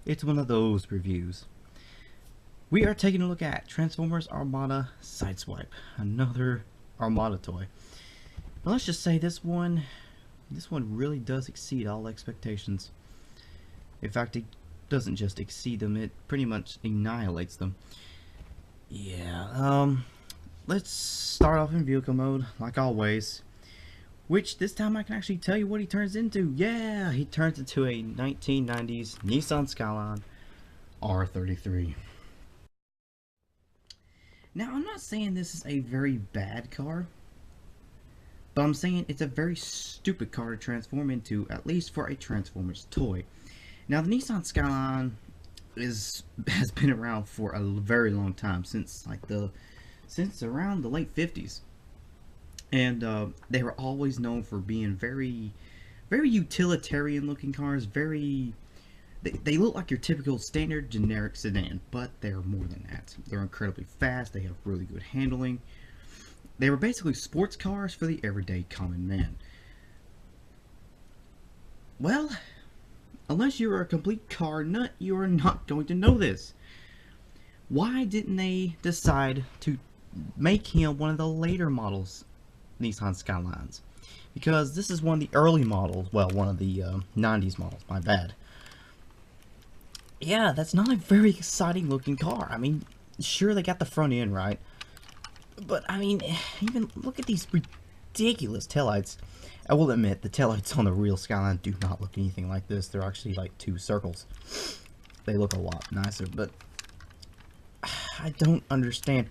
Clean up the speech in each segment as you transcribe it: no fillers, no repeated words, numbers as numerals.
It's one of those reviews. We are taking a look at Transformers Armada Sideswipe, another Armada toy. Now let's just say this one really does exceed all expectations. In fact, it doesn't just exceed them, it pretty much annihilates them. Yeah, let's start off in vehicle mode, like always. Which, this time I can actually tell you what he turns into. Yeah, he turns into a 1990s Nissan Skyline R33. Now, I'm not saying this is a very bad car, but I'm saying it's a very stupid car to transform into, at least for a Transformers toy. Now, the Nissan Skyline has been around for a very long time, since around the late 50s. And they were always known for being very utilitarian looking cars. They look like your typical standard generic sedan, but they're more than that. They're incredibly fast, they have really good handling. They were basically sports cars for the everyday common man. Well, unless you're a complete car nut, you are not going to know this. Why didn't they decide to make him one of the later models Nissan Skylines? Because this is one of the early models, well, one of the 90s models, my bad. Yeah, that's not a very exciting looking car. I mean, sure, they got the front end right, but I mean, even look at these ridiculous taillights. I will admit, the taillights on the real Skyline do not look anything like this. They're actually like two circles. They look a lot nicer, but I don't understand.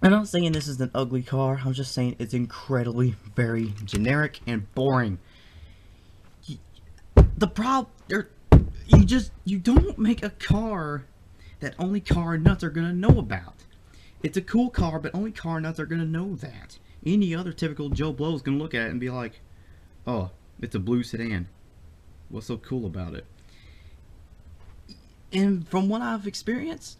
I'm not saying this is an ugly car, I'm just saying it's incredibly, very generic and boring. The problem, you don't make a car that only car nuts are gonna know about. It's a cool car, but only car nuts are gonna know that. Any other typical Joe Blow is gonna look at it and be like, oh, it's a blue sedan. What's so cool about it? And from what I've experienced,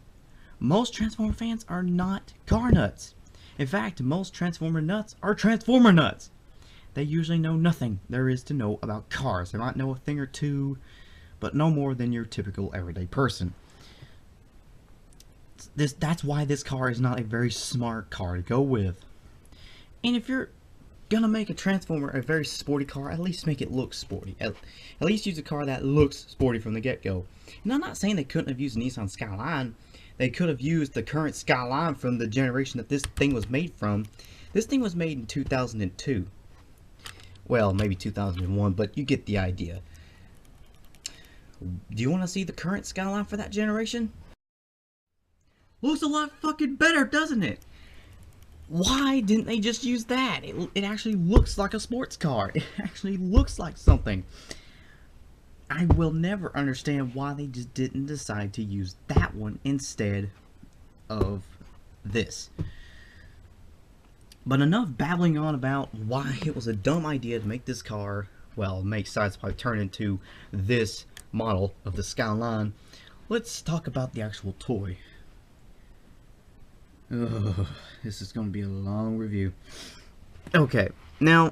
most Transformer fans are not car nuts. In fact, most Transformer nuts are Transformer nuts. They usually know nothing there is to know about cars. They might know a thing or two, but no more than your typical everyday person. That's why this car is not a very smart car to go with. And if you're gonna make a Transformer a very sporty car, at least make it look sporty. At least use a car that looks sporty from the get-go. And I'm not saying they couldn't have used Nissan Skyline. They could have used the current Skyline from the generation that this thing was made from. This thing was made in 2002. Well, maybe 2001, but you get the idea. Do you want to see the current Skyline for that generation? Looks a lot fucking better, doesn't it? Why didn't they just use that? It actually looks like a sports car. It actually looks like something. I will never understand why they just didn't decide to use that one instead of this. But enough babbling on about why it was a dumb idea to make this car, well, make Sideswipe turn into this model of the Skyline. Let's talk about the actual toy. Ugh, this is going to be a long review. Okay, now,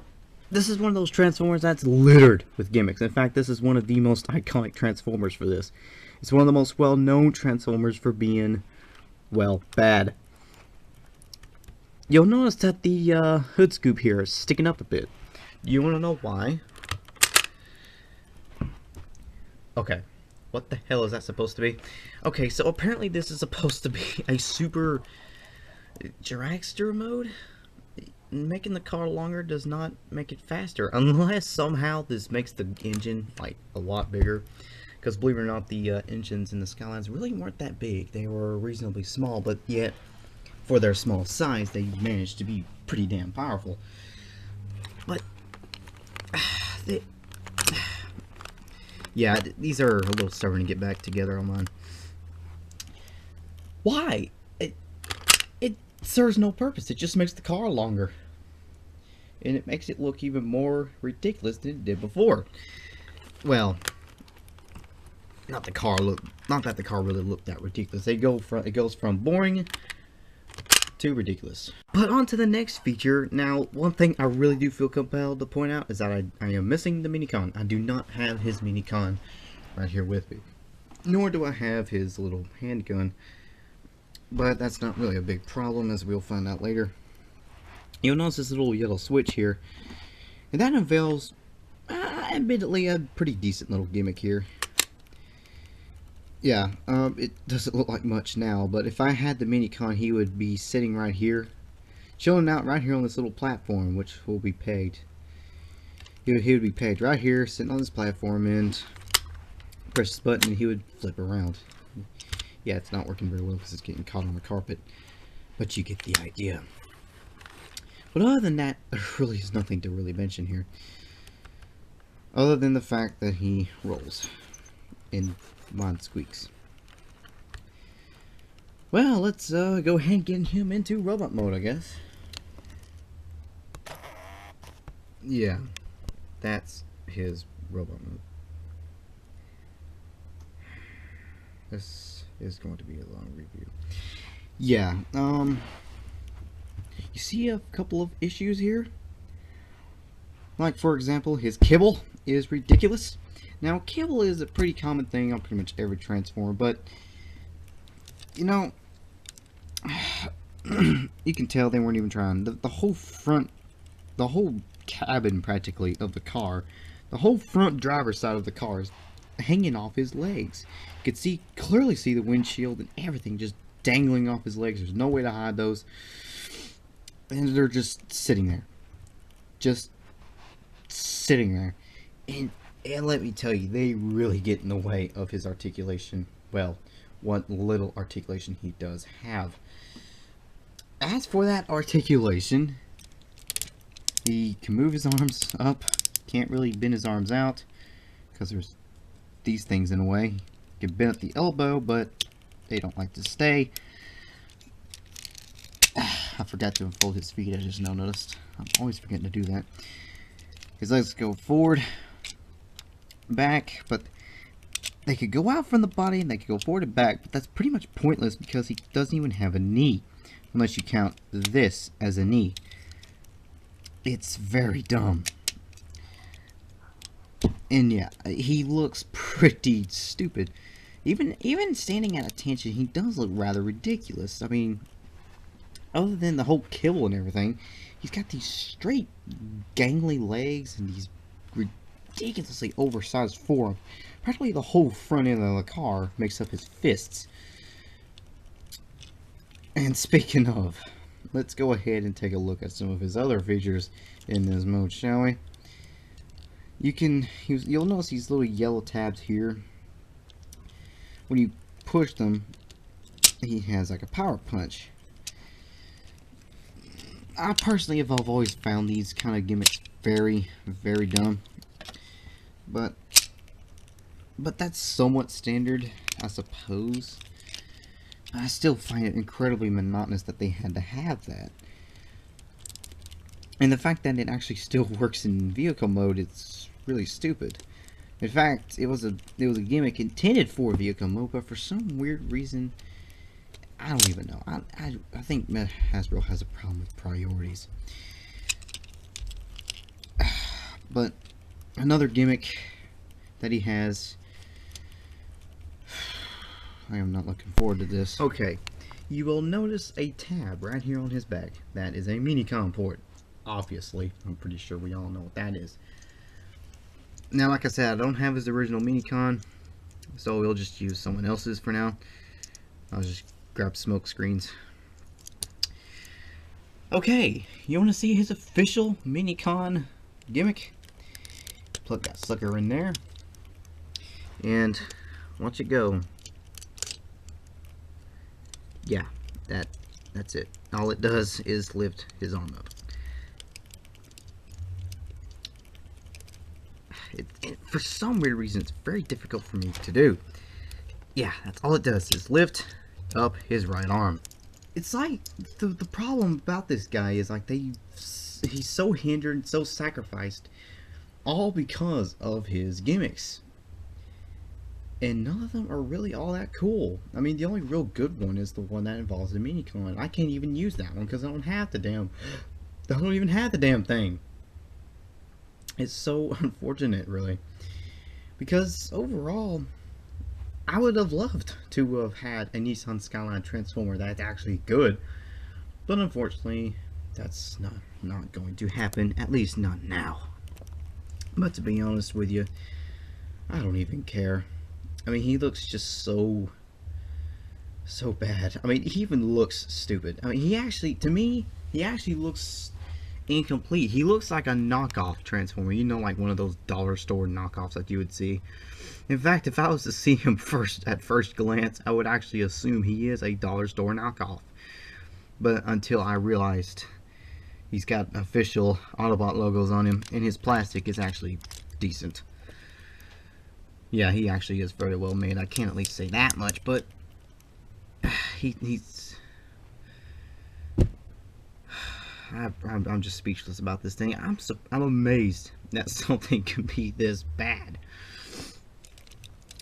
this is one of those Transformers that's littered with gimmicks. In fact, this is one of the most iconic Transformers for this. It's one of the most well-known Transformers for being, well, bad. You'll notice that the hood scoop here is sticking up a bit. Do you want to know why? Okay, what the hell is that supposed to be? Okay, so apparently this is supposed to be a super dragster mode. Making the car longer does not make it faster, unless somehow this makes the engine like a lot bigger. Because believe it or not, the engines in the Skylines really weren't that big. They were reasonably small, but yet for their small size they managed to be pretty damn powerful. But yeah, these are a little stubborn to get back together on mine. Why? It serves no purpose. It just makes the car longer. And it makes it look even more ridiculous than it did before. Well, not that the car really looked that ridiculous. It goes from boring to ridiculous. But on to the next feature. Now, one thing I really do feel compelled to point out is that I am missing the minicon. I do not have his minicon right here with me. nor do I have his little handgun, but that's not really a big problem, as we'll find out later. You'll notice this little yellow switch here, and that unveils, admittedly, a pretty decent little gimmick here. Yeah, it doesn't look like much now, but if I had the Minicon, he would be sitting right here, chilling out right here on this little platform, which will be pegged. He would be pegged right here, sitting on this platform, and press this button, and he would flip around. Yeah, it's not working very well because it's getting caught on the carpet, but you get the idea. But other than that, there really is nothing to really mention here, other than the fact that he rolls and mine squeaks. Well, let's go ahead and get him into robot mode, I guess. Yeah, that's his robot mode. This is going to be a long review. Yeah, you see a couple of issues here. Like, for example, his kibble is ridiculous. Now, kibble is a pretty common thing on pretty much every Transformer, but, you know, you can tell they weren't even trying. The whole front, the whole cabin, practically, of the car, the whole front driver's side of the car is hanging off his legs. You could clearly see the windshield and everything just dangling off his legs. There's no way to hide those. And they're just sitting there. Just sitting there. And let me tell you, they really get in the way of his articulation. Well, what little articulation he does have. As for that articulation, he can move his arms up. Can't really bend his arms out because there's these things in the way. He can bend at the elbow, but they don't like to stay. I forgot to unfold his feet, I just now noticed. I'm always forgetting to do that. His legs go forward, back, but they could go out from the body and they could go forward and back, but that's pretty much pointless because he doesn't even have a knee, unless you count this as a knee. It's very dumb. And yeah, he looks pretty stupid. Even standing at attention, he does look rather ridiculous. I mean, other than the whole kibble and everything, he's got these straight, gangly legs and these ridiculously oversized forearms. Practically the whole front end of the car makes up his fists. And speaking of, let's go ahead and take a look at some of his other features in this mode, shall we? You'll notice these little yellow tabs here. When you push them, he has like a power punch. I personally have always found these kind of gimmicks very, very dumb. But that's somewhat standard, I suppose. I still find it incredibly monotonous that they had to have that. And the fact that it actually still works in vehicle mode, it's really stupid. In fact, it was a gimmick intended for vehicle mode, but for some weird reason, I don't even know. I think Hasbro has a problem with priorities. But another gimmick that he has, I am not looking forward to this. Okay, you will notice a tab right here on his back. That is a Minicon port. Obviously, I'm pretty sure we all know what that is. Now, like I said, I don't have his original Minicon, so we'll just use someone else's for now. I'll just grab smoke screens. Okay, you want to see his official Minicon gimmick? Plug that sucker in there, and watch it go. Yeah, that's it. All it does is lift his arm up. For some weird reason, it's very difficult for me to do. Yeah, that's all it does is lift up his right arm. It's like the problem about this guy is like he's so hindered, so sacrificed, all because of his gimmicks. And none of them are really all that cool. I mean, the only real good one is the one that involves the Minicon. I can't even use that one because I don't have the damn. I don't even have the damn thing. It's so unfortunate, really, because overall, I would have loved to have had a Nissan Skyline Transformer that's actually good, but unfortunately, that's not going to happen, at least not now. But to be honest with you, I don't even care. I mean, he looks just so bad. I mean, he even looks stupid. I mean, he actually, to me, he actually looks incomplete. He looks like a knockoff Transformer, you know, like one of those dollar store knockoffs that you would see. In fact, if I was to see him at first glance, I would actually assume he is a dollar store knockoff. But until I realized he's got official Autobot logos on him, and his plastic is actually decent. Yeah, he actually is very well made. I can't at least say that much, but he's... I'm just speechless about this thing. I'm amazed that something can be this bad.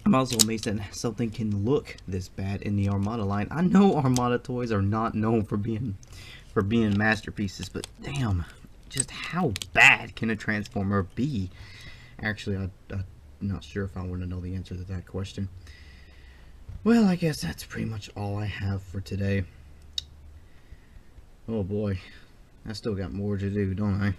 I'm also amazed that something can look this bad in the Armada line. I know Armada toys are not known for being masterpieces, but damn, just how bad can a Transformer be? Actually, I'm not sure if I want to know the answer to that question. Well, I guess that's pretty much all I have for today. Oh boy, I still got more to do, don't I?